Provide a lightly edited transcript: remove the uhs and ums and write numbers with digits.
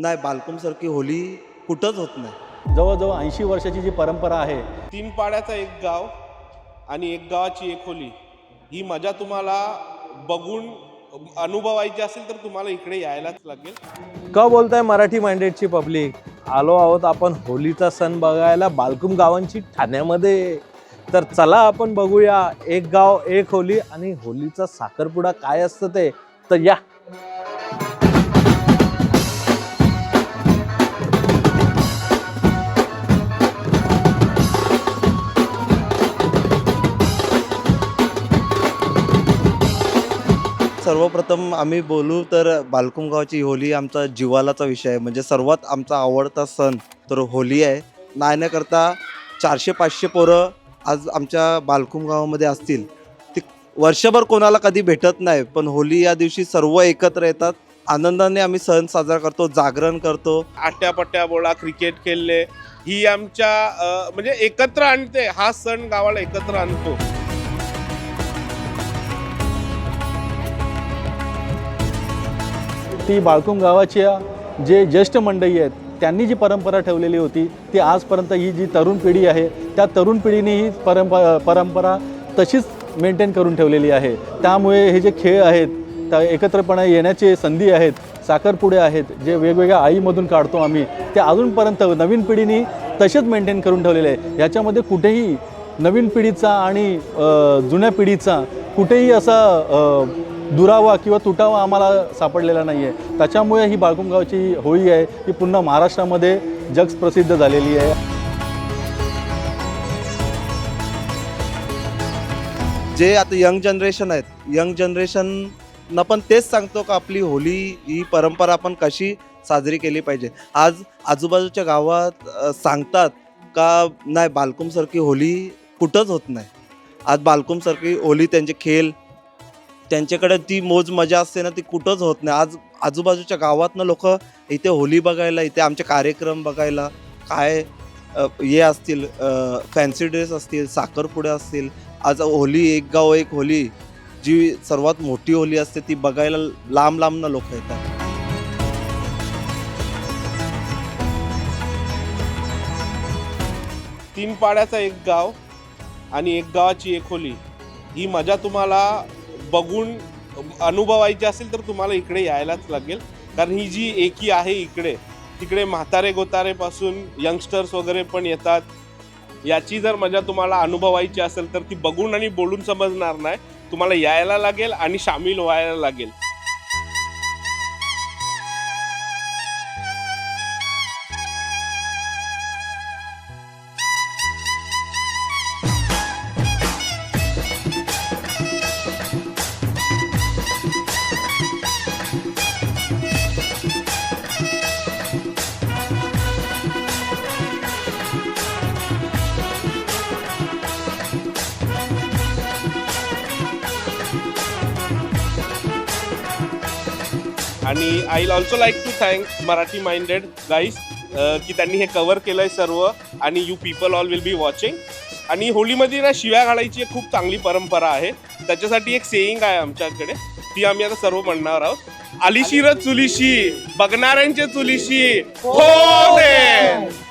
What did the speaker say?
नाही, बालकुमसारखी होली कुठंच होत नाही. जवळजवळ 80 वर्षाची जी परंपरा आहे. 3 पाड्याचा एक गाव आणि एक गावाची एक होली, ही मजा तुम्हाला बघून अनुभवायची असेल तर तुम्हाला इकडे यायलाच लागेल. का बोलताय मराठी माइंडेडची पब्लिक? आलो आहोत आपण होलीचा सण बघायला बालकुम गावांची ठाण्यामध्ये. तर चला आपण बघूया एक गाव एक होली आणि होलीचा साखरपुडा काय असतं ते. तर या. सर्वप्रथम आम्ही बोलू तर बालकुम गावाची होली आमचा जिव्हाळ्याचा विषय आहे. म्हणजे सर्वात आमचा आवडता सण तर होली आहे. नाही न करता 400-500 पोरं आज आमच्या बालकुम गावामध्ये असतील. ती वर्षभर कोणाला कधी भेटत नाही, पण होली या दिवशी सर्व एकत्र येतात. आनंदाने आम्ही सण साजरा करतो, जागरण करतो. आट्यापट्ट्या बोळा, क्रिकेट खेळले, ही आमच्या म्हणजे एकत्र आणते. हा सण गावाला एकत्र आणतो. ती बाळकुम गावाच्या जे ज्येष्ठ मंडळी आहेत त्यांनी जी परंपरा ठेवलेली होती ती आजपर्यंत ही जी तरुण पिढी आहे त्या तरुण पिढीने ही परंपरा तशीच मेंटेन करून ठेवलेली आहे. त्यामुळे हे जे खेळ आहेत, त्या एकत्रपणे येण्याचे संधी आहेत, साखरपुडे आहेत, जे वेगवेगळ्या आईमधून काढतो आम्ही, ते अजूनपर्यंत नवीन पिढीने तसेच मेंटेन करून ठेवलेले आहे. याच्यामध्ये कुठेही नवीन पिढीचा आणि जुन्या पिढीचा कुठेही असा दुरावा किंवा तुटावा आम्हाला सापडलेला नाही आहे. त्याच्यामुळे ही बाळकुम गावची होळी आहे ही पुन्हा महाराष्ट्रामध्ये जगप्रसिद्ध झालेली आहे. जे आता यंग जनरेशन आहेत, यंग जनरेशनना पण तेच सांगतो का आपली होली ही परंपरा आपण कशी साजरी केली पाहिजे. आज आजूबाजूच्या गावात सांगतात का नाही, बालकुमसारखी होली कुठंच होत नाही. आज बालकुमसारखी होली, त्यांचे खेळ, त्यांच्याकडे ती मोज मजा असते ना, ती कुठंच होत नाही. आज आजूबाजूच्या गावातनं लोक इथे होली बघायला, इथे आमचे कार्यक्रम बघायला, काय हे असतील, फॅन्सी ड्रेस असतील, साखरपुडे असतील. आज होली एक गाव एक होली जी सर्वात मोठी होली असते ती बघायला लांब लांबनं लोक येतात. तीन पाड्याचा एक गाव आणि एक गावाची एक होली, ही मजा तुम्हाला बघून अनुभवायची असेल तर तुम्हाला इकडे यायलाच लागेल. कारण ही जी एकी आहे इकडे, तिकडे म्हातारे गोतारेपासून यंगस्टर्स वगैरे पण येतात. याची जर मजा तुम्हाला अनुभवायची असेल तर ती बघून आणि बोलून समजणार नाही. तुम्हाला यायला लागेल आणि सामील व्हायला लागेल. आणि I will also like to thank Marathi minded guys की त्यांनी हे कव्हर केलं आहे सर्व. आणि you people all will be watching. आणि होलीमध्ये ना शिव्या घालायची एक खूप चांगली परंपरा आहे. त्याच्यासाठी एक सेईंग आहे आमच्याकडे, ती आम्ही आता सर्व म्हणणार आहोत. आलिशीर चुलीशी, बघणाऱ्यांच्या चुलीशी हो दे.